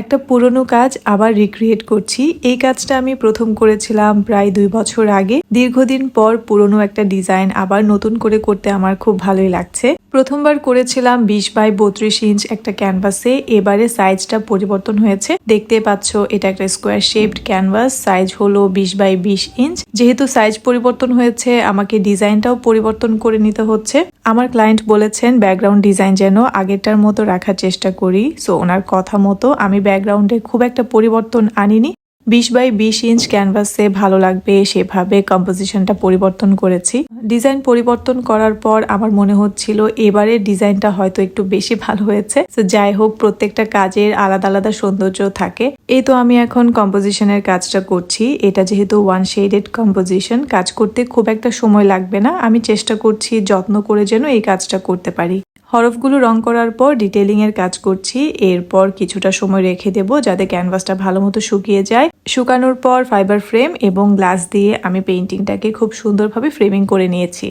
একটা পুরনো কাজ আবার রিক্রিয়েট করছি। এই কাজটা আমি প্রথম করেছিলাম প্রায় 2 বছর আগে। দীর্ঘদিন পর পুরনো একটা ডিজাইন আবার নতুন করে করতে আমার খুব ভালোই লাগছে। প্রথমবার করেছিলাম 20x32 ইঞ্চ একটা ক্যানভাসে। এবারে সাইজটা পরিবর্তন হয়েছে, দেখতে পাচ্ছ এটা একটা স্কোয়ার শেপড ক্যানভাস। সাইজ হলো 20x20 ইঞ্চ। যেহেতু সাইজ পরিবর্তন হয়েছে, আমাকে ডিজাইনটাও পরিবর্তন করে নিতে হচ্ছে। আমার ক্লায়েন্ট বলেছেন ব্যাকগ্রাউন্ড ডিজাইন যেন আগেরটার মতো রাখার চেষ্টা করি। সো ওনার কথা মতো আমি ব্যাকগ্রাউন্ডে খুব একটা পরিবর্তন আনিনি। 20x20 ইঞ্চ ক্যানভাসে ভালো লাগবে সেভাবে কম্পোজিশনটা পরিবর্তন করেছি। ডিজাইন পরিবর্তন করার পর আমার মনে হচ্ছিল এবারের ডিজাইনটা হয়তো একটু বেশি ভালো হয়েছে। তো যাই হোক, প্রত্যেকটা কাজের আলাদা আলাদা সৌন্দর্য থাকে। এই তো আমি এখন কম্পোজিশনের কাজটা করছি। এটা যেহেতু ওয়ান শেডেড কম্পোজিশন, কাজ করতে খুব একটা সময় লাগবে না। আমি চেষ্টা করছি যত্ন করে যেন এই কাজটা করতে পারি। হরফগুলো রং করার পর ডিটেইলিং এর কাজ করছি। এরপর কিছুটা সময় রেখে দেব যাতে ক্যানভাসটা ভালো মতো শুকিয়ে যায়। শুকানোর পর ফাইবার ফ্রেম এবং গ্লাস দিয়ে আমি পেইন্টিংটাকে খুব সুন্দরভাবে ফ্রেমিং করে নিয়েছি।